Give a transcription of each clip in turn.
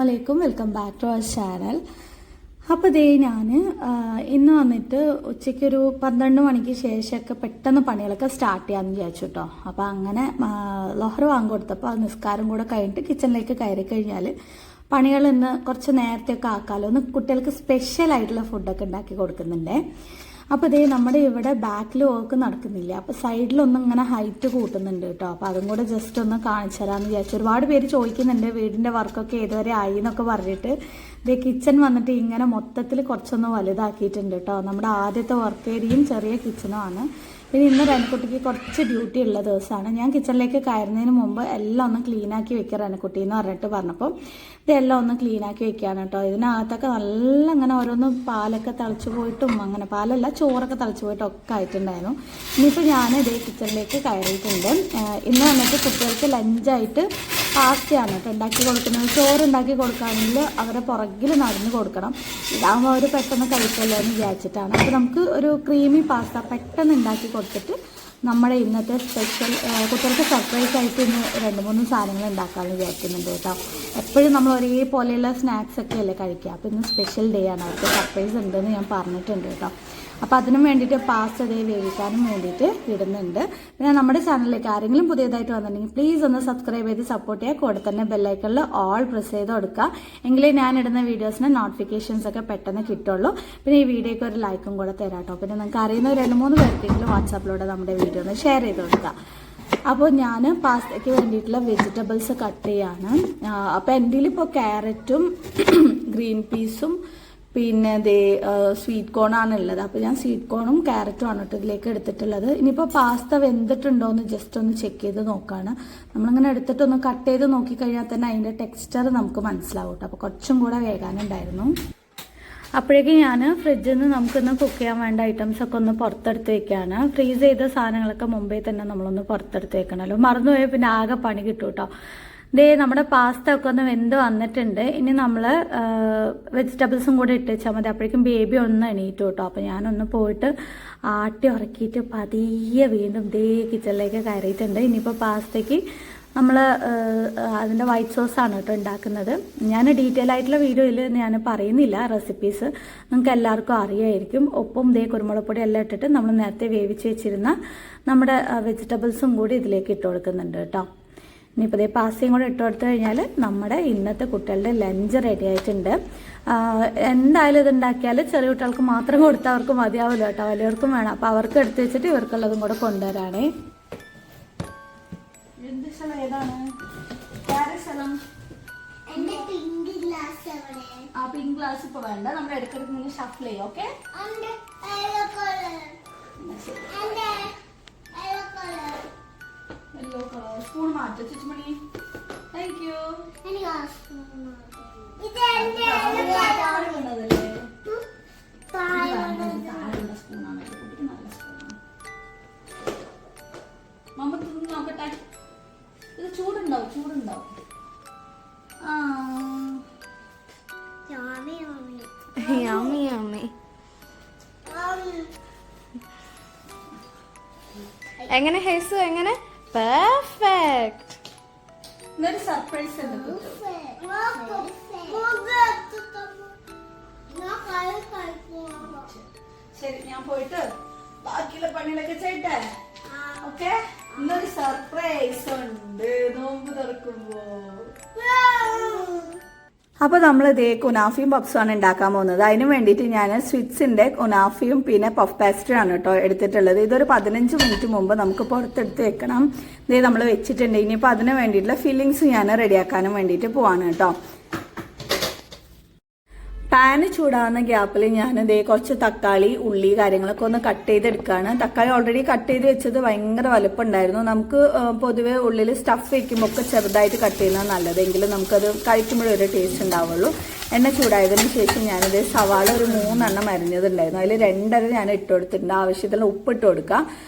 അസ്സലാമലൈക്കും, welcome back to our channel. അപ്പോൾ ദേ ഞാൻ ഇന്ന് വന്നിട്ട് ഉച്ചയ്ക്കൊരു 12 മണിക്ക് ശേഷമൊക്കെ പെട്ടെന്ന് പണികളൊക്കെ സ്റ്റാർട്ട് ചെയ്യാമെന്ന് വിചാരിച്ചു കേട്ടോ. അപ്പോൾ അങ്ങനെ ലൊഹർ വാങ്ങിക്കൊടുത്തപ്പോൾ അത് നിസ്കാരം കൂടെ കഴിഞ്ഞിട്ട് കിച്ചണിലേക്ക് കയറി കഴിഞ്ഞാൽ പണികൾ ഇന്ന് കുറച്ച് നേരത്തെയൊക്കെ ആക്കാമല്ലോ. ഒന്ന് കുട്ടികൾക്ക് സ്പെഷ്യലായിട്ടുള്ള ഫുഡൊക്കെ ഉണ്ടാക്കി കൊടുക്കുന്നുണ്ടേ. അപ്പോൾ ഇതേ നമ്മുടെ ഇവിടെ ബാക്കിൽ വർക്ക് നടക്കുന്നില്ല, അപ്പോൾ സൈഡിലൊന്നും ഇങ്ങനെ ഹൈറ്റ് കൂട്ടുന്നുണ്ട് കേട്ടോ. അപ്പോൾ അതും കൂടെ ജസ്റ്റ് ഒന്ന് കാണിച്ചു തരാമെന്ന് വിചാരിച്ചു. ഒരുപാട് പേര് ചോദിക്കുന്നുണ്ട് വീടിൻ്റെ വർക്കൊക്കെ ഏതുവരെ ആയി എന്നൊക്കെ പറഞ്ഞിട്ട്. ഇതേ കിച്ചൺ വന്നിട്ട് ഇങ്ങനെ മൊത്തത്തിൽ കുറച്ചൊന്ന് വലുതാക്കിയിട്ടുണ്ട് കേട്ടോ. നമ്മുടെ ആദ്യത്തെ വർക്ക് ഏരിയയും ചെറിയ കിച്ചണുമാണ്. പിന്നെ ഇന്ന് റനക്കുട്ടിക്ക് കുറച്ച് ഡ്യൂട്ടി ഉള്ള ദിവസമാണ്. ഞാൻ കിച്ചണിലേക്ക് കയറുന്നതിന് മുമ്പ് എല്ലാം ഒന്ന് ക്ലീനാക്കി വെക്കുക റനക്കുട്ടി എന്ന് പറഞ്ഞിട്ട് പറഞ്ഞപ്പോൾ ഇതെല്ലാം ഒന്ന് ക്ലീനാക്കി വെക്കുകയാണ് കേട്ടോ. ഇതിനകത്തൊക്കെ നല്ല അങ്ങനെ ഓരോന്ന് പാലൊക്കെ തിളച്ച് പോയിട്ടും, അങ്ങനെ പാലല്ല ചോറൊക്കെ തിളച്ച് പോയിട്ടും ഒക്കെ ആയിട്ടുണ്ടായിരുന്നു. ഇനിയിപ്പോൾ ഞാൻ ഇതേ കിച്ചണിലേക്ക് കയറിയിട്ടുണ്ട്. ഇന്ന് വന്നിട്ട് കുട്ടികൾക്ക് ലഞ്ചായിട്ട് പാസ്തയാണ് കേട്ടോ ഉണ്ടാക്കി കൊടുക്കുന്നത്. ചോറ് ഉണ്ടാക്കി കൊടുക്കുകയാണെങ്കിൽ അവരെ പുറകിൽ നടന്ന് കൊടുക്കണം, ഇതാകുമ്പോൾ അവർ പെട്ടെന്ന് കഴിക്കല്ലോ എന്ന് വിചാരിച്ചിട്ടാണ്. അപ്പോൾ നമുക്ക് ഒരു ക്രീമി പാസ്ത പെട്ടെന്ന് ഉണ്ടാക്കി കൊടുത്തിട്ട് നമ്മുടെ ഇന്നത്തെ സ്പെഷ്യൽ കുട്ടികൾക്ക് സർപ്രൈസ് ആയിട്ട് ഇന്ന് 2-3 സാധനങ്ങൾ ഉണ്ടാക്കാമെന്ന് വിചാരിക്കുന്നുണ്ട് കേട്ടോ. എപ്പോഴും നമ്മൾ ഒരേപോലെയുള്ള സ്നാക്സ് ഒക്കെ അല്ലേ കഴിക്കുക. അപ്പോൾ ഇന്ന് സ്പെഷ്യൽ ഡേ ആണ്, അവർക്ക് സർപ്രൈസ് ഉണ്ടെന്ന് ഞാൻ പറഞ്ഞിട്ടുണ്ട് കേട്ടോ. അപ്പോൾ അതിനും വേണ്ടിയിട്ട് പാസ്ത ഡേ വേവിക്കാനും വേണ്ടിയിട്ട് ഇടുന്നുണ്ട്. പിന്നെ നമ്മുടെ ചാനലിലേക്ക് ആരെങ്കിലും പുതിയതായിട്ട് വന്നിട്ടുണ്ടെങ്കിൽ പ്ലീസ് ഒന്ന് സബ്സ്ക്രൈബ് ചെയ്ത് സപ്പോർട്ട് ചെയ്യുക. കൂടെ തന്നെ ബെല്ലൈക്കണിൽ ഓൾ പ്രസ് ചെയ്ത് കൊടുക്കുക, എങ്കിലേ ഞാൻ ഇടുന്ന വീഡിയോസിന് നോട്ടിഫിക്കേഷൻസ് ഒക്കെ പെട്ടെന്ന് കിട്ടുള്ളൂ. പിന്നെ ഈ വീഡിയോയ്ക്ക് ഒരു ലൈക്കും കൂടെ തരാം കേട്ടോ. പിന്നെ നിങ്ങൾക്ക് അറിയുന്ന 2-3 പേർക്കെങ്കിലും വാട്സാപ്പിലൂടെ നമ്മുടെ വീഡിയോ ഒന്ന് ഷെയർ ചെയ്ത് കൊടുക്കുക. അപ്പോൾ ഞാൻ പാസ്തയ്ക്ക് വേണ്ടിയിട്ടുള്ള വെജിറ്റബിൾസ് കട്ട് ചെയ്യാണ്. അപ്പോൾ എൻ്റെ ഇപ്പോൾ ക്യാരറ്റും ഗ്രീൻ പീസും പിന്നെ ദേ സ്വീറ്റ് കോണാണ് ഉള്ളത്. അപ്പോൾ ഞാൻ സ്വീറ്റ് കോണും ക്യാരറ്റും ആണ് കേട്ടോ ഇതിലേക്ക് എടുത്തിട്ടുള്ളത്. ഇനിയിപ്പോൾ പാസ്ത വെന്തിട്ടുണ്ടോ എന്ന് ജസ്റ്റ് ഒന്ന് ചെക്ക് ചെയ്ത് നോക്കുകയാണ്. നമ്മളിങ്ങനെ എടുത്തിട്ടൊന്ന് കട്ട് ചെയ്ത് നോക്കിക്കഴിഞ്ഞാൽ തന്നെ അതിൻ്റെ ടെക്സ്ചർ നമുക്ക് മനസ്സിലാവും കേട്ടോ. അപ്പോൾ കുറച്ചും കൂടെ വേകാനുണ്ടായിരുന്നു. അപ്പോഴേക്കും ഞാൻ ഫ്രിഡ്ജിൽ നിന്ന് നമുക്കിന്ന് കുക്ക് ചെയ്യാൻ വേണ്ട ഐറ്റംസൊക്കെ ഒന്ന് പുറത്തെടുത്ത് വെക്കുകയാണ്. ഫ്രീസ് ചെയ്ത സാധനങ്ങളൊക്കെ മുമ്പേ തന്നെ നമ്മളൊന്ന് പുറത്തെടുത്ത് വെക്കണമല്ലോ, മറന്നുപോയാൽ പിന്നെ ആകെ പണി കിട്ടും കേട്ടോ. ദേ നമ്മുടെ പാസ്ത ഒക്കെ ഒന്ന് വെന്ത് വന്നിട്ടുണ്ട്. ഇനി നമ്മൾ വെജിറ്റബിൾസും കൂടെ ഇട്ട് വെച്ചാൽ മതി. അപ്പോഴേക്കും ബേബി ഒന്ന് എണീറ്റു കേട്ടോ. അപ്പോൾ ഞാനൊന്ന് പോയിട്ട് ആട്ടി ഉറക്കിയിട്ട് പതിയെ വീണ്ടും ദേ കിച്ചണിലേക്ക് കയറിയിട്ടുണ്ട്. ഇനിയിപ്പോൾ പാസ്തയ്ക്ക് നമ്മൾ അതിൻ്റെ വൈറ്റ് സോസാണ് കേട്ടോ ഉണ്ടാക്കുന്നത്. ഞാൻ ഡീറ്റെയിൽ ആയിട്ടുള്ള വീഡിയോയിൽ ഞാൻ പറയുന്നില്ല, റെസിപ്പീസ് നിങ്ങൾക്ക് എല്ലാവർക്കും അറിയായിരിക്കും. ഒപ്പം ദേ കുരുമുളക് പൊടി എല്ലാം ഇട്ടിട്ട് നമ്മൾ നേരത്തെ വേവിച്ച് വെച്ചിരുന്ന നമ്മുടെ വെജിറ്റബിൾസും കൂടി ഇതിലേക്ക് ഇട്ട് കൊടുക്കുന്നുണ്ട് കേട്ടോ. ഇനിയിപ്പോൾ ഇതേ പാസ്തയും കൂടെ ഇട്ട് കൊടുത്തു കഴിഞ്ഞാൽ നമ്മുടെ ഇന്നത്തെ കുട്ടികളുടെ ലഞ്ച് റെഡി ആയിട്ടുണ്ട്. എന്തായാലും ഇത് ഉണ്ടാക്കിയാൽ ചെറിയ കുട്ടികൾക്ക് മാത്രം കൊടുത്താൽ അവർക്ക് മതിയാവില്ല കേട്ടോ, വലിയവർക്കും വേണം. അപ്പോൾ അവർക്ക് എടുത്ത് വെച്ചിട്ട് ഇവർക്കുള്ളതും കൂടെ കൊണ്ടുവരാണേ. ഏതാണ് പിങ്ക് ഗ്ലാസ് ഇപ്പോൾ വേണ്ട, നമ്മൾ എടുക്കെടുക്കുന്ന ഷഫിൾ ചെയ്യാം. ഓക്കെ, യെല്ലോ കളർ സ്പൂൺ മാറ്റി ചുറ്റുമണി. Thank you. സ്പൂണാണ് നല്ല സ്പൂണാണ്. മമ്മ തിന്ന് നോക്കട്ടെ, ഇത് ചൂടുണ്ടാവും. എങ്ങനെ ഹേസു, എങ്ങനെ? പെർഫെക്റ്റ്. ഇന്നൊരു സർപ്രൈസ് ഉണ്ട്. ശരി, ഞാൻ പോയിട്ട് ബാക്കിയുള്ള പണികളൊക്കെ ചെയ്യട്ടെ. ഓക്കെ, ഇന്നൊരു സർപ്രൈസ് ഉണ്ട് നോമ്പ് തുറക്കുമ്പോ. അപ്പോൾ നമ്മൾ ഇതേ കുനാഫയും പഫ്സുമാണ് ഉണ്ടാക്കാൻ പോകുന്നത്. അതിന് വേണ്ടിയിട്ട് ഞാൻ സ്വിറ്റ്സിൻ്റെ കുനാഫയും പിന്നെ പഫ് പാസ്ട്രി ആണ് കേട്ടോ എടുത്തിട്ടുള്ളത്. ഇതൊരു 15 മിനിറ്റ് മുമ്പ് നമുക്ക് പുറത്തെടുത്ത് വെക്കണം. ഇതേ നമ്മൾ വെച്ചിട്ടുണ്ട്. ഇനിയിപ്പോൾ അതിന് വേണ്ടിയിട്ടുള്ള ഫില്ലിങ്സ് ഞാൻ റെഡിയാക്കാനും വേണ്ടിയിട്ട് പോവാണ് കേട്ടോ. പാന് ചൂടാവുന്ന ഗ്യാപ്പിൽ ഞാൻ ഇതേ കുറച്ച് തക്കാളി, ഉള്ളി കാര്യങ്ങളൊക്കെ ഒന്ന് കട്ട് ചെയ്തെടുക്കുകയാണ്. തക്കാളി ഓൾറെഡി കട്ട് ചെയ്ത് വെച്ചത് ഭയങ്കര വലുപ്പം ഉണ്ടായിരുന്നു. നമുക്ക് പൊതുവെ ഉള്ളിൽ സ്റ്റഫ് വെക്കുമ്പോൾ ഒക്കെ ചെറുതായിട്ട് കട്ട് ചെയ്യുന്നത് നല്ലതെങ്കിലും നമുക്കത് കഴിക്കുമ്പോഴേ ഒരു ടേസ്റ്റ് ഉണ്ടാവുള്ളൂ. എണ്ണ ചൂടായതിനു ശേഷം ഞാനിത് സവാള ഒരു 3 എണ്ണം അരിഞ്ഞതുണ്ടായിരുന്നു. അതിൽ 2 ഞാൻ ഇട്ട് കൊടുത്തിട്ടുണ്ട്. ആവശ്യത്തിന് ഉപ്പിട്ട് കൊടുക്കുക.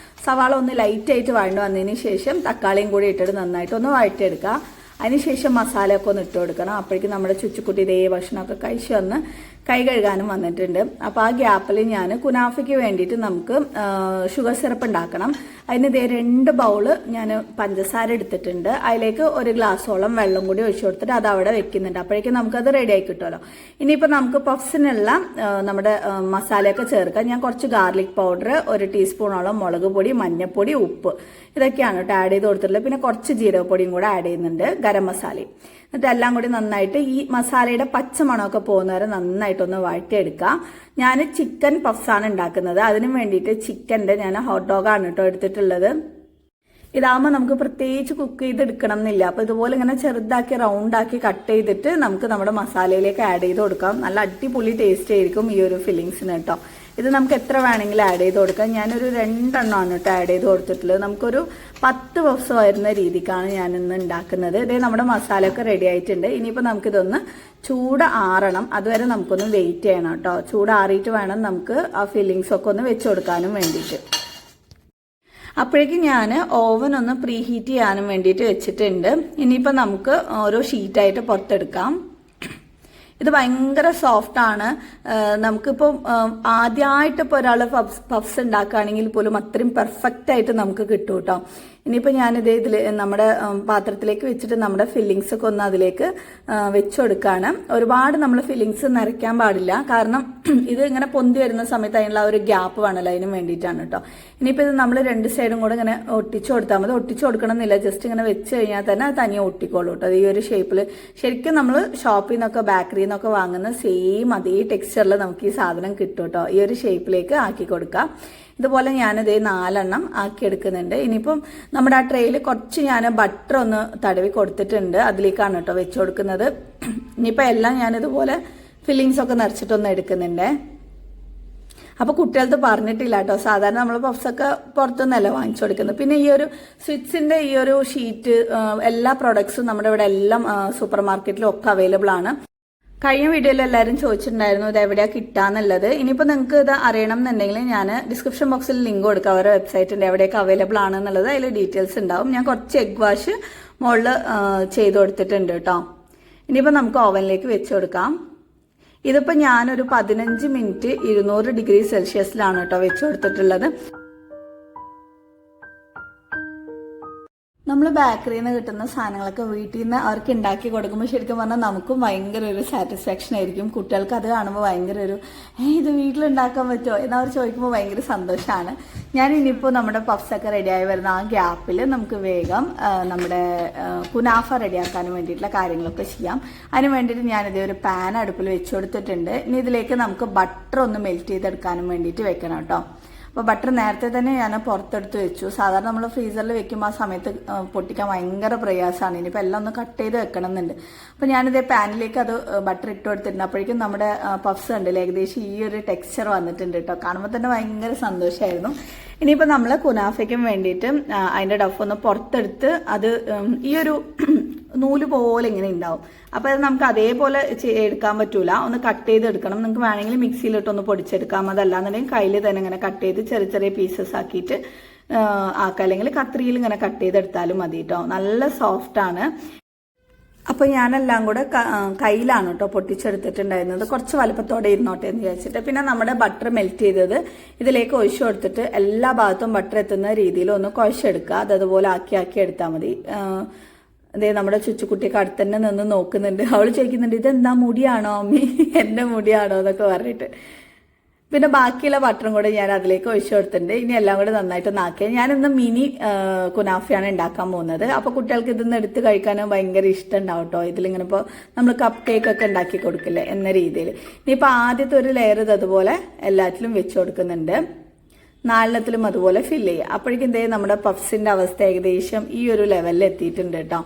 സവാള ഒന്ന് ലൈറ്റായിട്ട് വഴണ്ട് വന്നതിന് ശേഷം തക്കാളിയും കൂടി ഇട്ടിട്ട് നന്നായിട്ട് ഒന്ന് വഴറ്റിയെടുക്കുക. അതിനുശേഷം മസാലയൊക്കെ ഒന്ന് ഇട്ട് കൊടുക്കണം. അപ്പോഴേക്കും നമ്മുടെ ചുച്ചുക്കുട്ടി ഇതേ ഭക്ഷണമൊക്കെ കഴിച്ച് വന്ന് കൈ കഴുകാനും വന്നിട്ടുണ്ട്. അപ്പോൾ ആ ഗ്യാപ്പിൽ ഞാൻ കുനാഫയ്ക്ക് വേണ്ടിയിട്ട് നമുക്ക് ഷുഗർ സിറപ്പ് ഉണ്ടാക്കണം. അതിന് ഇതേ 2 ബൗള് ഞാൻ പഞ്ചസാര എടുത്തിട്ടുണ്ട്. അതിലേക്ക് 1 ഗ്ലാസോളം വെള്ളം കൂടി ഒഴിച്ചു കൊടുത്തിട്ട് അത് അവിടെ വെക്കുന്നുണ്ട്. അപ്പോഴേക്കും നമുക്കത് റെഡി ആയി കിട്ടുമല്ലോ. ഇനിയിപ്പോൾ നമുക്ക് പഫ്സിനുള്ള നമ്മുടെ മസാലയൊക്കെ ചേർക്കാം. ഞാൻ കുറച്ച് ഗാർലിക് പൗഡർ, 1 ടീസ്പൂണോളം മുളക് പൊടി, മഞ്ഞൾപ്പൊടി, ഉപ്പ് ഇതൊക്കെയാണ് കേട്ടോ ആഡ് ചെയ്ത് കൊടുത്തിട്ടുള്ളത്. പിന്നെ കുറച്ച് ജീരകപ്പൊടിയും കൂടെ ആഡ് ചെയ്യുന്നുണ്ട്, ഗരം മസാലയും. എന്നിട്ട് എല്ലാം കൂടി നന്നായിട്ട് ഈ മസാലയുടെ പച്ചമണമൊക്കെ പോകുന്നവരെ നന്നായിട്ടൊന്ന് വഴറ്റിയെടുക്കാം. ഞാൻ ചിക്കൻ പഫ്സാണ് ഉണ്ടാക്കുന്നത്. അതിന് വേണ്ടിയിട്ട് ചിക്കൻ്റെ ഞാൻ ഹോട്ട് ഡോഗാണ് കേട്ടോ എടുത്തിട്ടുള്ളത്. ഇതാകുമ്പോൾ നമുക്ക് പ്രത്യേകിച്ച് കുക്ക് ചെയ്തെടുക്കണം എന്നില്ല. അപ്പോൾ ഇതുപോലെ ഇങ്ങനെ ചെറുതാക്കി റൗണ്ടാക്കി കട്ട് ചെയ്തിട്ട് നമുക്ക് നമ്മുടെ മസാലയിലേക്ക് ആഡ് ചെയ്ത് കൊടുക്കാം. നല്ല അടിപൊളി ടേസ്റ്റ് ആയിരിക്കും ഈ ഒരു ഫില്ലിങ്സിന് കേട്ടോ. ഇത് നമുക്ക് എത്ര വേണമെങ്കിലും ആഡ് ചെയ്ത് കൊടുക്കാം. ഞാനൊരു 2 എണ്ണമാണ് കേട്ടോ ആഡ് ചെയ്ത് കൊടുത്തിട്ടുള്ളത്. നമുക്കൊരു 10 പഫ്സ് വരുന്ന രീതിക്കാണ് ഞാനിന്ന് ഉണ്ടാക്കുന്നത്. ഇതേ നമ്മുടെ മസാലയൊക്കെ റെഡി ആയിട്ടുണ്ട്. ഇനിയിപ്പോൾ നമുക്കിതൊന്ന് ചൂട് ആറണം. അതുവരെ നമുക്കൊന്ന് വെയിറ്റ് ചെയ്യണം കേട്ടോ. ചൂട് ആറിയിട്ട് വേണം നമുക്ക് ആ ഫില്ലിങ്സ് ഒക്കെ ഒന്ന് വെച്ച് കൊടുക്കാനും വേണ്ടിയിട്ട്. അപ്പോഴേക്കും ഞാൻ ഓവൻ ഒന്ന് പ്രീ ഹീറ്റ് ചെയ്യാനും വേണ്ടിയിട്ട് വെച്ചിട്ടുണ്ട്. ഇനിയിപ്പോൾ നമുക്ക് ഓരോ ഷീറ്റായിട്ട് പുറത്തെടുക്കാം. ഇത് ഭയങ്കര സോഫ്റ്റ് ആണ്. നമുക്കിപ്പോൾ ആദ്യമായിട്ട് ഇപ്പോൾ ഒരാൾ പഫ്സ് ഉണ്ടാക്കുകയാണെങ്കിൽ പോലും അത്രയും പെർഫെക്റ്റ് ആയിട്ട് നമുക്ക് കിട്ടും കേട്ടോ. ഇനിയിപ്പോൾ ഞാനിത് ഇതിൽ നമ്മുടെ പാത്രത്തിലേക്ക് വെച്ചിട്ട് നമ്മുടെ ഫില്ലിങ്സ് ഒക്കെ ഒന്ന് അതിലേക്ക് വെച്ചു കൊടുക്കുകയാണ്. ഒരുപാട് നമ്മൾ ഫില്ലിങ്സ് നിറയ്ക്കാൻ പാടില്ല. കാരണം ഇത് ഇങ്ങനെ പൊന്തി വരുന്ന സമയത്ത് അതിനുള്ള ഒരു ഗ്യാപ്പ് വേണമല്ലോ, അതിന് വേണ്ടിയിട്ടാണ് കേട്ടോ. ഇനിയിപ്പോൾ ഇത് നമ്മൾ 2 സൈഡും കൂടെ ഇങ്ങനെ ഒട്ടിച്ചു കൊടുത്താൽ മതി. ഒട്ടിച്ചു കൊടുക്കണം എന്നില്ല, ജസ്റ്റ് ഇങ്ങനെ വെച്ച് കഴിഞ്ഞാൽ തന്നെ അത് തനിയെ ഒട്ടിക്കോളൂ കേട്ടോ. ഈ ഒരു ഷേപ്പിൽ ശരിക്കും നമ്മൾ ഷോപ്പിൽ നിന്നൊക്കെ ബേക്കറിയിൽ നിന്നൊക്കെ വാങ്ങുന്ന സെയിം അതേ ടെക്സ്ചറിൽ നമുക്ക് ഈ സാധനം കിട്ടും കേട്ടോ. ഈ ഒരു ഷേപ്പിലേക്ക് ആക്കി കൊടുക്കാം. ഇതുപോലെ ഞാനിത് 4 എണ്ണം ആക്കിയെടുക്കുന്നുണ്ട്. ഇനിയിപ്പം നമ്മുടെ ആ ട്രെയിൽ കുറച്ച് ഞാൻ ബട്ടർ ഒന്ന് തടവി കൊടുത്തിട്ടുണ്ട്. അതിലേക്കാണ് കേട്ടോ വെച്ച് കൊടുക്കുന്നത്. ഇനിയിപ്പോൾ എല്ലാം ഞാനിതുപോലെ ഫില്ലിങ്സ് ഒക്കെ നിറച്ചിട്ടൊന്ന് എടുക്കുന്നുണ്ട്. അപ്പോൾ കുട്ടികൾക്ക് പറഞ്ഞിട്ടില്ല കേട്ടോ. സാധാരണ നമ്മൾ പഫ്സൊക്കെ പുറത്തുനിന്നല്ല വാങ്ങിച്ചു കൊടുക്കുന്നത്. പിന്നെ ഈ ഒരു സ്വിറ്റ്സിന്റെ ഈ ഒരു ഷീറ്റ് എല്ലാ പ്രൊഡക്ട്സും നമ്മുടെ ഇവിടെ എല്ലാം സൂപ്പർ മാർക്കറ്റിലും ഒക്കെ അവൈലബിൾ ആണ്. കഴിഞ്ഞ വീഡിയോയിൽ എല്ലാവരും ചോദിച്ചിട്ടുണ്ടായിരുന്നു ഇത് എവിടെയാണ് കിട്ടാന്നുള്ളത്. ഇനിയിപ്പോൾ നിങ്ങൾക്ക് ഇത് അറിയണം എന്നുണ്ടെങ്കിൽ ഞാൻ ഡിസ്ക്രിപ്ഷൻ ബോക്സിൽ ലിങ്ക് കൊടുക്കാം. അവരുടെ വെബ്സൈറ്റിൻ്റെ എവിടെയൊക്കെ അവൈലബിൾ ആണെന്നുള്ളത് അതിൽ ഡീറ്റെയിൽസ് ഉണ്ടാവും. ഞാൻ കുറച്ച് എഗ് വാഷ് മുകളിൽ ചെയ്ത് കൊടുത്തിട്ടുണ്ട് കേട്ടോ. ഇനിയിപ്പോൾ നമുക്ക് ഓവനിലേക്ക് വെച്ച് കൊടുക്കാം. ഇതിപ്പോൾ ഞാനൊരു 15 മിനിറ്റ് 200 ഡിഗ്രി സെൽഷ്യസിലാണ് കേട്ടോ വെച്ച് കൊടുത്തിട്ടുള്ളത്. നമ്മൾ ബേക്കറിയിൽ നിന്ന് കിട്ടുന്ന സാധനങ്ങളൊക്കെ വീട്ടിൽ നിന്ന് അവർക്ക് ഉണ്ടാക്കി കൊടുക്കുമ്പോൾ ശരിക്കും പറഞ്ഞാൽ നമുക്കും ഭയങ്കര ഒരു സാറ്റിസ്ഫാക്ഷൻ ആയിരിക്കും. കുട്ടികൾക്ക് അത് കാണുമ്പോൾ ഭയങ്കര ഒരു ഇത് വീട്ടിലുണ്ടാക്കാൻ പറ്റുമോ എന്നവർ ചോദിക്കുമ്പോൾ ഭയങ്കര സന്തോഷമാണ്. ഞാൻ ഇനിയിപ്പോൾ നമ്മുടെ പഫ്സൊക്കെ റെഡിയായി വരുന്ന ആ ഗ്യാപ്പിൽ നമുക്ക് വേഗം നമ്മുടെ കുനാഫ റെഡിയാക്കാനും വേണ്ടിയിട്ടുള്ള കാര്യങ്ങളൊക്കെ ചെയ്യാം. അതിന് വേണ്ടിയിട്ട് ഞാനിതേ ഒരു പാൻ അടുപ്പിൽ വെച്ച് കൊടുത്തിട്ടുണ്ട്. ഇനി ഇതിലേക്ക് നമുക്ക് ബട്ടർ ഒന്ന് മെൽറ്റ് ചെയ്തെടുക്കാനും വേണ്ടിയിട്ട് വെക്കണം കേട്ടോ. അപ്പോൾ ബട്ടർ നേരത്തെ തന്നെ ഞാൻ പുറത്തെടുത്ത് വെച്ചു. സാധാരണ നമ്മൾ ഫ്രീസറിൽ വെക്കുമ്പോൾ ആ സമയത്ത് പൊട്ടിക്കാൻ ഭയങ്കര പ്രയാസമാണ്. ഇനിയിപ്പോൾ എല്ലാം ഒന്ന് കട്ട് ചെയ്ത് വെക്കണം എന്നുണ്ട്. അപ്പോൾ ഞാനിതേ പാനിലേക്ക് അത് ബട്ടർ ഇട്ട് കൊടുത്തിട്ടുണ്ട്. അപ്പോഴേക്കും നമ്മുടെ പഫ്സ് ഉണ്ടല്ലോ ഏകദേശം ഈ ഒരു ടെക്സ്ചർ വന്നിട്ടുണ്ട് കേട്ടോ. കാണുമ്പോൾ തന്നെ ഭയങ്കര സന്തോഷമായിരുന്നു. ഇനിയിപ്പോൾ നമ്മൾ കുനാഫയ്ക്കും വേണ്ടിയിട്ട് അതിൻ്റെ ഡഫ് ഒന്ന് പുറത്തെടുത്ത് അത് ഈ ഒരു നൂല് പോലെ ഇങ്ങനെ ഉണ്ടാവും. അപ്പോൾ അത് നമുക്ക് അതേപോലെ എടുക്കാൻ പറ്റൂല, ഒന്ന് കട്ട് ചെയ്ത് എടുക്കണം. നിങ്ങൾക്ക് വേണമെങ്കിൽ മിക്സിയിലിട്ടൊന്ന് പൊടിച്ചെടുക്കാം. അതല്ലാന്നുണ്ടെങ്കിൽ കയ്യിൽ തന്നെ ഇങ്ങനെ കട്ട് ചെയ്ത് ചെറിയ ചെറിയ പീസസ് ആക്കിയിട്ട് ആക്കാം. അല്ലെങ്കിൽ കത്രിയിൽ ഇങ്ങനെ കട്ട് ചെയ്തെടുത്താലും മതി കേട്ടോ. നല്ല സോഫ്റ്റാണ്. അപ്പോൾ ഞാനെല്ലാം കൂടെ കയ്യിലാണ് കേട്ടോ പൊട്ടിച്ചെടുത്തിട്ടുണ്ടായിരുന്നത്. കുറച്ച് വലുപ്പത്തോടെ ഇരുന്നോട്ടെ എന്ന് വിചാരിച്ചിട്ട്. പിന്നെ നമ്മുടെ ബട്ടർ മെൽറ്റ് ചെയ്തത് ഇതിലേക്ക് ഒഴിച്ചു കൊടുത്തിട്ട് എല്ലാ ഭാഗത്തും ബട്ടർ എത്തുന്ന രീതിയിൽ ഒന്ന് കുഴച്ചെടുക്കുക. അതുപോലെ ആക്കി എടുത്താൽ മതി. അതേ നമ്മുടെ ചുച്ചുക്കുട്ടിയൊക്കെ അടുത്ത് തന്നെ നിന്ന് നോക്കുന്നുണ്ട്. അവൾ ചോദിക്കുന്നുണ്ട് ഇതെന്താ മുടിയാണോ അമ്മി, എൻ്റെ മുടിയാണോ എന്നൊക്കെ പറഞ്ഞിട്ട്. പിന്നെ ബാക്കിയുള്ള ബട്ടറും കൂടെ ഞാൻ അതിലേക്ക് ഒഴിച്ചു കൊടുത്തിട്ടുണ്ട്. ഇനി എല്ലാം കൂടെ നന്നായിട്ടൊന്ന് ആക്കിയാൽ ഞാനിന്ന് മിനി കുനാഫയാണ് ഉണ്ടാക്കാൻ പോകുന്നത്. അപ്പോൾ കുട്ടികൾക്ക് ഇതൊന്ന് എടുത്ത് കഴിക്കാനും ഭയങ്കര ഇഷ്ടം ഉണ്ടാവും കേട്ടോ. ഇതിലിങ്ങനെ ഇപ്പോൾ നമ്മൾ കപ്പ് കേക്ക് ഒക്കെ ഉണ്ടാക്കി കൊടുക്കില്ലേ എന്ന രീതിയിൽ. ഇനിയിപ്പോൾ ആദ്യത്തെ ഒരു ലെയർ അതുപോലെ എല്ലാറ്റിലും വെച്ച് കൊടുക്കുന്നുണ്ട്. 4 അതുപോലെ ഫില്ല് ചെയ്യുക. അപ്പോഴേക്കും എന്തേ നമ്മുടെ പഫ്സിന്റെ അവസ്ഥ ഏകദേശം ഈ ഒരു ലെവലിൽ എത്തിയിട്ടുണ്ട് കേട്ടോ.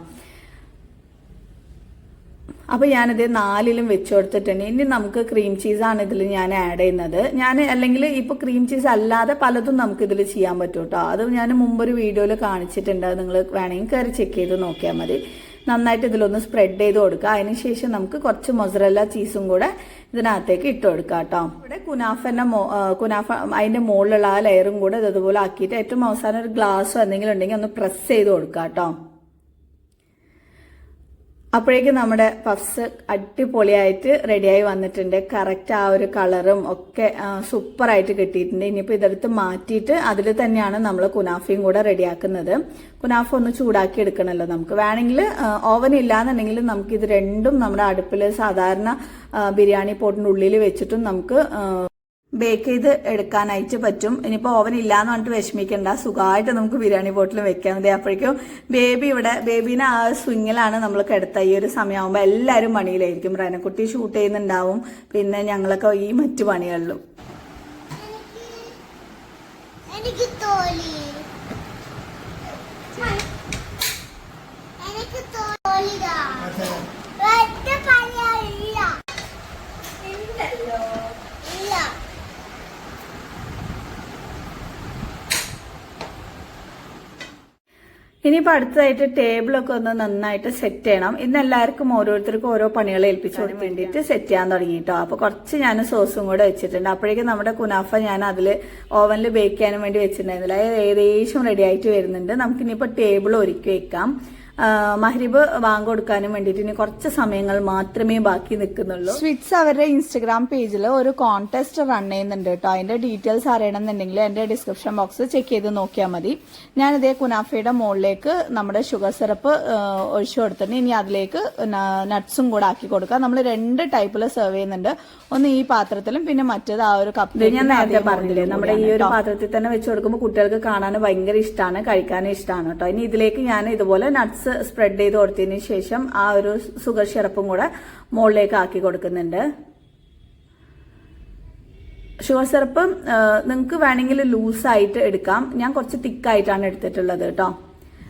അപ്പോൾ ഞാനിത് 4 വെച്ച് കൊടുത്തിട്ടുണ്ട്. ഇനി നമുക്ക് ക്രീം ചീസാണ് ഇതിൽ ഞാൻ ആഡ് ചെയ്യുന്നത്. അല്ലെങ്കിൽ ഇപ്പോൾ ക്രീം ചീസ് അല്ലാതെ പലതും നമുക്ക് ഇതിൽ ചെയ്യാൻ പറ്റും കേട്ടോ. അത് ഞാൻ മുമ്പൊരു വീഡിയോയിൽ കാണിച്ചിട്ടുണ്ട്. നിങ്ങൾ വേണമെങ്കിൽ കയറി ചെക്ക് ചെയ്ത് നോക്കിയാൽ മതി. നന്നായിട്ട് ഇതിലൊന്ന് സ്പ്രെഡ് ചെയ്ത് കൊടുക്കുക. അതിനുശേഷം നമുക്ക് കുറച്ച് മൊസറല്ല ചീസും കൂടെ ഇതിനകത്തേക്ക് ഇട്ട് കൊടുക്കുക കേട്ടോ. ഇവിടെ കുനാഫ അതിന്റെ മുകളിലുള്ള ആ ലെയറും കൂടെ ഇതുപോലെ ആക്കിയിട്ട് ഏറ്റവും അവസാനം ഒരു ഗ്ലാസ്സോ എന്തെങ്കിലും ഉണ്ടെങ്കിൽ ഒന്ന് പ്രസ് ചെയ്ത് കൊടുക്കുക കേട്ടോ. അപ്പോഴേക്കും നമ്മുടെ പഫ്സ് അടിപൊളിയായിട്ട് റെഡിയായി വന്നിട്ടുണ്ട്. കറക്റ്റ് ആ ഒരു കളറും ഒക്കെ സൂപ്പറായിട്ട് കിട്ടിയിട്ടുണ്ട്. ഇനിയിപ്പോൾ ഇതെടുത്ത് മാറ്റിയിട്ട് അതിൽ തന്നെയാണ് നമ്മൾ കുനാഫയും കൂടെ റെഡിയാക്കുന്നത്. കുനാഫ ഒന്ന് ചൂടാക്കി എടുക്കണമല്ലോ നമുക്ക്. വേണമെങ്കിൽ ഓവൻ ഇല്ലാന്നുണ്ടെങ്കിൽ നമുക്ക് ഇത് രണ്ടും നമ്മുടെ അടുപ്പിൽ സാധാരണ ബിരിയാണി പോട്ടിൻ്റെ ഉള്ളിൽ വെച്ചിട്ടും നമുക്ക് ബേക്ക് ചെയ്ത് എടുക്കാനായിട്ട് പറ്റും. ഇനിയിപ്പോൾ ഓവൻ ഇല്ലാന്ന് പറഞ്ഞിട്ട് വിഷമിക്കണ്ട, സുഖമായിട്ട് നമുക്ക് ബിരിയാണി പോട്ടിൽ വെക്കാൻ മതി. അപ്പോഴേക്കും ബേബീനെ ആ സ്വിങ്ങിലാണ് നമ്മൾ കിടത്ത. ഈ ഒരു സമയമാകുമ്പോൾ എല്ലാവരും പണിയിലായിരിക്കും. റനക്കുട്ടി ഷൂട്ട് ചെയ്യുന്നുണ്ടാവും, പിന്നെ ഞങ്ങളൊക്കെ ഈ മറ്റു പണികളിലും. ഇനിയിപ്പോൾ അടുത്തതായിട്ട് ടേബിളൊക്കെ ഒന്ന് നന്നായിട്ട് സെറ്റ് ചെയ്യണം. ഇന്ന് എല്ലാവർക്കും ഓരോരുത്തർക്കും ഓരോ പണികൾ ഏൽപ്പിച്ചു വേണ്ടിയിട്ട് സെറ്റ് ചെയ്യാൻ തുടങ്ങിയിട്ടോ. അപ്പോൾ കുറച്ച് ഞാൻ സോസും കൂടെ വെച്ചിട്ടുണ്ട്. അപ്പോഴേക്കും നമ്മുടെ കുനാഫ ഞാൻ അതിൽ ഓവനിൽ ബേക്ക് ചെയ്യാനും വേണ്ടി വെച്ചിട്ടുണ്ടായിരുന്നില്ല. ഏകദേശം റെഡി ആയിട്ട് വരുന്നുണ്ട്. നമുക്കിനിയിപ്പോൾ ടേബിൾ ഒരുക്കി വെക്കാം. മഹ്രിബ് ബാങ്ക് കൊടുക്കാനും വേണ്ടിയിട്ട് ഇനി കുറച്ച് സമയങ്ങൾ മാത്രമേ ബാക്കി നിൽക്കുന്നുള്ളൂ. സ്വിറ്റ്സ് അവരുടെ ഇൻസ്റ്റഗ്രാം പേജിൽ ഒരു കോൺടെസ്റ്റ് റൺ ചെയ്യുന്നുണ്ട് കേട്ടോ. അതിന്റെ ഡീറ്റെയിൽസ് അറിയണമെന്നുണ്ടെങ്കിൽ എന്റെ ഡിസ്ക്രിപ്ഷൻ ബോക്സ് ചെക്ക് ചെയ്ത് നോക്കിയാൽ മതി. ഞാനിതേ കുനാഫയുടെ മുകളിലേക്ക് നമ്മുടെ ഷുഗർ സിറപ്പ് ഒഴിച്ചു കൊടുത്തിട്ട് ഇനി അതിലേക്ക് നട്ട്സും കൂടെ ആക്കി കൊടുക്കാം. നമ്മൾ 2 ടൈപ്പിൽ സെർവ് ചെയ്യുന്നുണ്ട്. ഒന്ന് ഈ പാത്രത്തിലും പിന്നെ മറ്റേത് ആ ഒരു കപ്പ്. ഞാൻ നേരത്തെ പറഞ്ഞില്ലേ, നമ്മുടെ ഈ ഒരു പാത്രത്തിൽ തന്നെ വെച്ച് കൊടുക്കുമ്പോൾ കുട്ടികൾക്ക് കാണാൻ ഭയങ്കര ഇഷ്ടമാണ്, കഴിക്കാനും ഇഷ്ടമാണ് കേട്ടോ. ഇനി ഇതിലേക്ക് ഞാൻ ഇതുപോലെ നട്ട്സ് സ്പ്രെഡ് ചെയ്ത് കൊടുത്തതിന് ശേഷം ആ ഒരു ഷുഗർ സിറപ്പും കൂടെ മുകളിലേക്ക് ആക്കി കൊടുക്കുന്നുണ്ട്. ഷുഗർ സിറപ്പ് നിങ്ങൾക്ക് വേണമെങ്കിൽ ലൂസായിട്ട് എടുക്കാം. ഞാൻ കുറച്ച് തിക്കായിട്ടാണ് എടുത്തിട്ടുള്ളത് കേട്ടോ.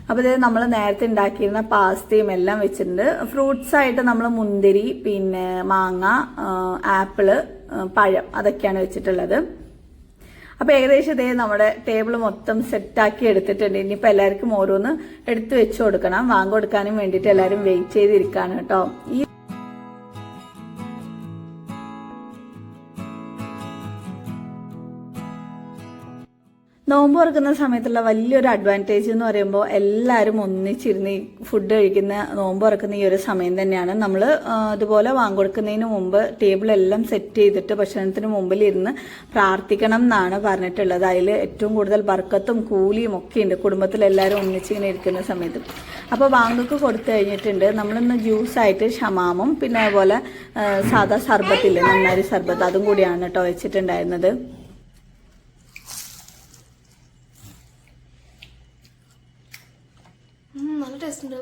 അപ്പോൾ ഇത് നമ്മൾ നേരത്തെ ഉണ്ടാക്കിയിരുന്ന പാസ്തയും എല്ലാം വെച്ചിട്ടുണ്ട്. ഫ്രൂട്ട്സ് ആയിട്ട് നമ്മൾ മുന്തിരി, പിന്നെ മാങ്ങ, ആപ്പിള്, പഴം അതൊക്കെയാണ് വെച്ചിട്ടുള്ളത്. അപ്പൊ ഏകദേശം ഇതേ നമ്മുടെ ടേബിൾ മൊത്തം സെറ്റാക്കി എടുത്തിട്ടുണ്ട്. ഇനിയിപ്പോ എല്ലാവർക്കും ഓരോന്ന് എടുത്തു വെച്ചു കൊടുക്കണം. വാങ്ങി കൊടുക്കാനും വേണ്ടിയിട്ട് എല്ലാവരും വെയിറ്റ് ചെയ്തിരിക്കാണ് കേട്ടോ. ഈ നോമ്പ് തുറക്കുന്ന സമയത്തുള്ള വലിയൊരു അഡ്വാൻറ്റേജ് എന്ന് പറയുമ്പോൾ എല്ലാവരും ഒന്നിച്ചിരുന്ന് ഫുഡ് കഴിക്കുന്ന നോമ്പ് തുറക്കുന്ന ഈ ഒരു സമയം തന്നെയാണ്. നമ്മൾ അതുപോലെ വാങ്ങിക്കൊടുക്കുന്നതിന് മുമ്പ് ടേബിളെല്ലാം സെറ്റ് ചെയ്തിട്ട് ഭക്ഷണത്തിന് മുമ്പിൽ ഇരുന്ന് പ്രാർത്ഥിക്കണം എന്നാണ് പറഞ്ഞിട്ടുള്ളത്. അതിൽ ഏറ്റവും കൂടുതൽ ബർക്കത്തും കൂലിയും ഒക്കെ ഉണ്ട് കുടുംബത്തിലെല്ലാവരും ഒന്നിച്ചിങ്ങനെ ഇരിക്കുന്ന സമയത്ത്. അപ്പോൾ വാങ്ങക്ക് കൊടുത്തു കഴിഞ്ഞിട്ടുണ്ട്. നമ്മളിന്ന് ജ്യൂസായിട്ട് ഷമാമും പിന്നെ അതുപോലെ സാധാ സർബത്തില്ലേ, നന്നാരി സർബത്ത്, അതും കൂടിയാണ് കേട്ടോ വെച്ചിട്ടുണ്ടായിരുന്നത്. നല്ല ടേസ്റ്റ് ഉണ്ട്.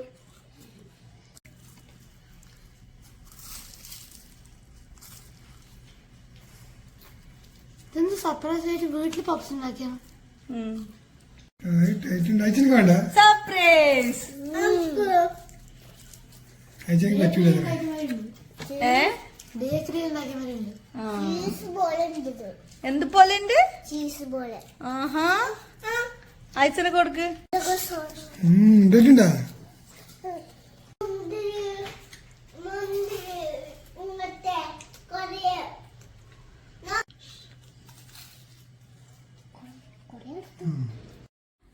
ഇതെന്ത് സർപ്രൈസ് ആയിട്ട് വീട്ടിൽ പപ്സ് ഉണ്ടാക്കിയാണ്. സർപ്രൈസ് എന്ത് പോലെ ഉണ്ട്? ചീസ് പോലെ. ആഹാ, അയച്ചനെ കൊടുക്ക്.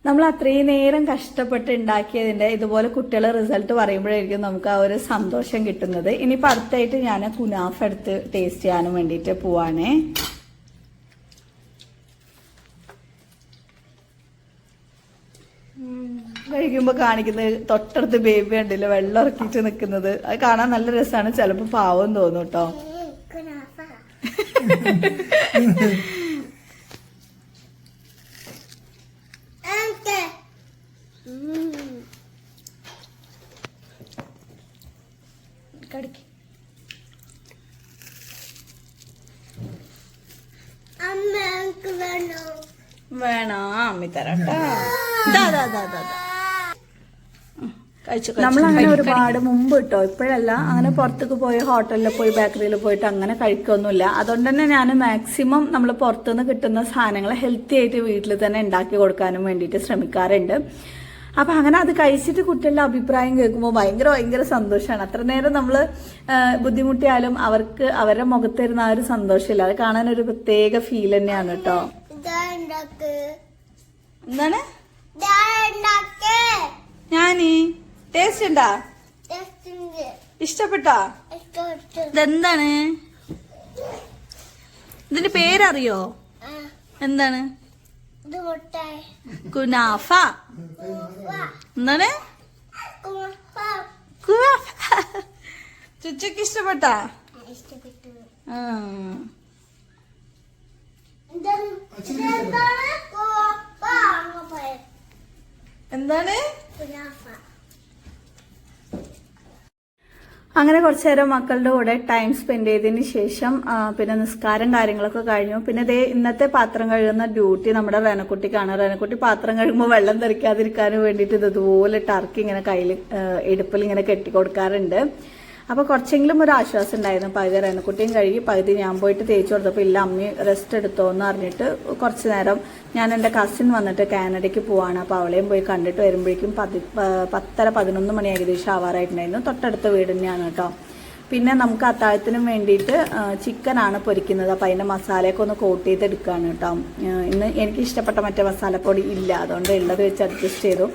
നമ്മൾ അത്രയും നേരം കഷ്ടപ്പെട്ട് ഉണ്ടാക്കിയതിന്റെ ഇതുപോലെ കുട്ടികളെ റിസൾട്ട് പറയുമ്പോഴായിരിക്കും നമുക്ക് ആ ഒരു സന്തോഷം കിട്ടുന്നത്. ഇനിയിപ്പോൾ അടുത്തായിട്ട് ഞാൻ കുനാഫ എടുത്ത് ടേസ്റ്റ് ചെയ്യാനും വേണ്ടിയിട്ട് പോവാണേ. കഴിക്കുമ്പോൾ കാണിക്കുന്നത് തൊട്ടടുത്ത് ബേബി ഉണ്ടല്ലോ വെള്ളം ഇറക്കിയിട്ട് നിൽക്കുന്നത്. അത് കാണാൻ നല്ല രസമാണ്. ചിലപ്പോൾ പാവം തോന്നും കേട്ടോ. വേണോ? അമ്മി തരാട്ടാ. നമ്മളങ്ങനെ ഒരുപാട് മുമ്പ് കിട്ടോ, ഇപ്പോഴല്ല, അങ്ങനെ പുറത്തേക്ക് പോയി ഹോട്ടലിൽ പോയി ബേക്കറിയിൽ പോയിട്ട് അങ്ങനെ കഴിക്കൊന്നുമില്ല. അതുകൊണ്ട് തന്നെ ഞാൻ മാക്സിമം നമ്മൾ പുറത്തുനിന്ന് കിട്ടുന്ന സാധനങ്ങൾ ഹെൽത്തി ആയിട്ട് വീട്ടിൽ തന്നെ ഉണ്ടാക്കി കൊടുക്കാനും വേണ്ടിയിട്ട് ശ്രമിക്കാറുണ്ട്. അപ്പൊ അങ്ങനെ അത് കഴിച്ചിട്ട് കുട്ടികളുടെ അഭിപ്രായം കേൾക്കുമ്പോൾ ഭയങ്കര സന്തോഷമാണ്. അത്ര നേരം നമ്മൾ ബുദ്ധിമുട്ടിയാലും അവർക്ക് അവരുടെ മുഖത്ത് വരുന്ന ആ ഒരു സന്തോഷമില്ല, അത് കാണാൻ ഒരു പ്രത്യേക ഫീൽ തന്നെയാണ് കേട്ടോ. എന്താണ് ഞാനീ ടേസ്റ്റ് ഉണ്ടാ? ഇഷ്ടപ്പെട്ടോ? ഇതെന്താണ്? ഇതിന്റെ പേരറിയോ? എന്താണ്? കുനാഫ. എന്താണ്? ചുച്ചക്ക് ഇഷ്ടപ്പെട്ടാ? എന്താണ്? അങ്ങനെ കുറച്ചു നേരം മക്കളുടെ കൂടെ ടൈം സ്പെൻഡ് ചെയ്തതിന് ശേഷം പിന്നെ നിസ്കാരം കാര്യങ്ങളൊക്കെ കഴിഞ്ഞു. പിന്നെ ദേ ഇന്നത്തെ പാത്രം കഴുകുന്ന ഡ്യൂട്ടി നമ്മുടെ റേനക്കുട്ടിക്കാണ്. റേനക്കുട്ടി പാത്രം കഴുകുമ്പോൾ വെള്ളം തെറിക്കാതിരിക്കാനും വേണ്ടിയിട്ട് ഇതുപോലെ ടർക്കി ഇങ്ങനെ കയ്യിൽ ഇടുപ്പിൽ ഇങ്ങനെ കെട്ടിക്കൊടുക്കാറുണ്ട്. അപ്പോൾ കുറച്ചെങ്കിലും ഒരു ആശ്വാസം ഉണ്ടായിരുന്നു. പകുതി റേനക്കുട്ടിയും കഴുകി പകുതി ഞാൻ പോയിട്ട് തേച്ച് കൊടുത്തപ്പോൾ ഇല്ല അമ്മി റെസ്റ്റ് എടുത്തോ എന്ന് പറഞ്ഞിട്ട് കുറച്ച് നേരം ഞാൻ എൻ്റെ കസിൻ വന്നിട്ട് കാനഡയ്ക്ക് പോവാണ്. അപ്പോൾ അവളെയും പോയി കണ്ടിട്ട് വരുമ്പോഴേക്കും 10:30-11 മണി ഏകദേശം ആവാറായിട്ടുണ്ടായിരുന്നു. തൊട്ടടുത്ത വീട് തന്നെയാണ് കേട്ടോ. പിന്നെ നമുക്ക് അത്താഴത്തിനും വേണ്ടിയിട്ട് ചിക്കനാണ് പൊരിക്കുന്നത്. അപ്പോൾ അതിൻ്റെ മസാലയൊക്കെ ഒന്ന് കോട്ട് ചെയ്തെടുക്കുകയാണ് കേട്ടോ. ഇന്ന് എനിക്ക് ഇഷ്ടപ്പെട്ട മറ്റേ മസാലപ്പൊടി ഇല്ല, അതുകൊണ്ട് ഉള്ളത് വെച്ച് അഡ്ജസ്റ്റ് ചെയ്തു.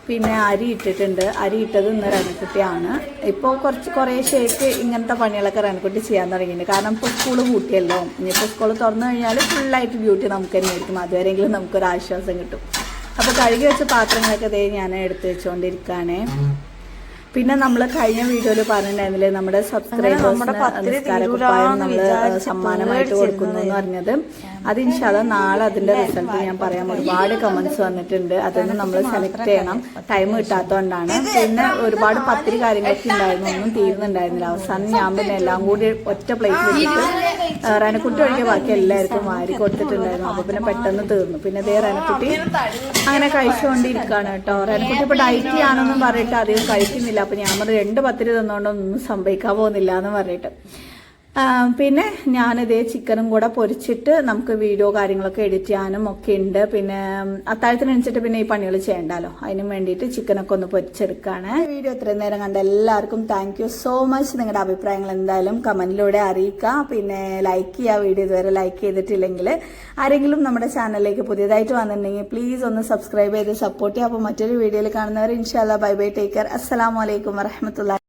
പിന്നെ അരി ഇട്ടിട്ടുണ്ട്. അരി ഇട്ടത് ഇന്ന് റേനക്കുട്ടിയാണ്. ഇപ്പോൾ കുറേ ഷേക്ക് ഇങ്ങനത്തെ പണികളൊക്കെ റേനക്കുട്ടി ചെയ്യാൻ തുടങ്ങിയിട്ടുണ്ട്. കാരണം ഇപ്പോൾ സ്കൂള് പൂട്ടിയല്ലോ. ഇനിയിപ്പോൾ സ്കൂൾ തുറന്നു കഴിഞ്ഞാൽ ഫുള്ളായിട്ട് ഡ്യൂട്ടി നമുക്ക് തന്നെ ആയിരിക്കും. അതുവരെയെങ്കിലും നമുക്കൊരു ആശ്വാസം കിട്ടും. അപ്പോൾ കഴുകി വെച്ച പാത്രങ്ങളൊക്കെ ദേ ഞാൻ എടുത്ത് വെച്ചുകൊണ്ടിരിക്കുകയാണേ. പിന്നെ നമ്മൾ കഴിഞ്ഞ വീഡിയോയിൽ പറഞ്ഞിട്ടുണ്ടായിരുന്നില്ലേ നമ്മുടെ സബ്സ്ക്രൈബേഴ്സിന് നിസ്കാരക്കുപ്പായം നമ്മൾ സമ്മാനമായിട്ട് കൊടുക്കുന്നു എന്ന് പറഞ്ഞത്. അത് ഇൻഷാല്ലാ നാളെ അതിന്റെ റിസൾട്ട് ഞാൻ പറയാം. ഒരുപാട് കമന്റ്സ് വന്നിട്ടുണ്ട്. അതൊന്നും നമ്മൾ സെലക്ട് ചെയ്യണം, ടൈം കിട്ടാത്തതുകൊണ്ടാണ്. പിന്നെ ഒരുപാട് പത്തിരി കാര്യങ്ങളൊക്കെ ഉണ്ടായിരുന്നു, ഒന്നും തീരുന്നുണ്ടായിരുന്നില്ല. അവസാനം ഞാൻ പിന്നെ എല്ലാം കൂടി ഒറ്റ പ്ലേറ്റിൽ വെച്ചിട്ട് റേനക്കുട്ടി ഒഴികെ ബാക്കി എല്ലാവർക്കും വാരി കൊടുത്തിട്ടുണ്ടായിരുന്നു. അപ്പൊ പിന്നെ പെട്ടെന്ന് തീർന്നു. പിന്നെ ദേ റേനക്കുട്ടി അങ്ങനെ കഴിച്ചുകൊണ്ടിരിക്കുകയാണ് കേട്ടോ. റേനക്കുട്ടി ഇപ്പൊ ഡയറ്റ് ചെയ്യാനൊന്നും പറഞ്ഞിട്ട് അധികം കഴിക്കുന്നില്ല. അപ്പൊ ഞാൻ 2 പത്തിരി തന്നോണ്ടൊന്നും സംഭവിക്കാൻ പോകുന്നില്ല എന്ന് പറഞ്ഞിട്ട് പിന്നെ ഞാനിതേ ചിക്കനും കൂടെ പൊരിച്ചിട്ട് നമുക്ക് വീഡിയോ കാര്യങ്ങളൊക്കെ എഡിറ്റ് ചെയ്യാനും ഒക്കെ ഉണ്ട്. പിന്നെ അത്താഴത്തിന് എണിച്ചിട്ട് പിന്നെ ഈ പണികൾ ചെയ്യണ്ടല്ലോ, അതിനും വേണ്ടിയിട്ട് ചിക്കനൊക്കെ ഒന്ന് പൊരിച്ചെടുക്കുകയാണ്. വീഡിയോ ഇത്രയും നേരം കണ്ട എല്ലാവർക്കും താങ്ക് യു സോ മച്ച്. നിങ്ങളുടെ അഭിപ്രായങ്ങൾ എന്തായാലും കമന്റിലൂടെ അറിയിക്കുക. പിന്നെ ലൈക്ക് ചെയ്യുക. വീഡിയോ ഇതുവരെ ലൈക്ക് ചെയ്തിട്ടില്ലെങ്കിൽ ആരെങ്കിലും നമ്മുടെ ചാനലിലേക്ക് പുതിയതായിട്ട് വന്നിട്ടുണ്ടെങ്കിൽ പ്ലീസ് ഒന്ന് സബ്സ്ക്രൈബ് ചെയ്ത് സപ്പോർട്ട് ചെയ്യുക. അപ്പോൾ മറ്റൊരു വീഡിയോയിൽ കാണുന്നവർ ഇൻഷാല്ലാ ബൈ ബൈ, ടേക്ക് കെയർ, അസ്സലാമു അലൈക്കും വറഹ്മത്തുള്ളാഹി.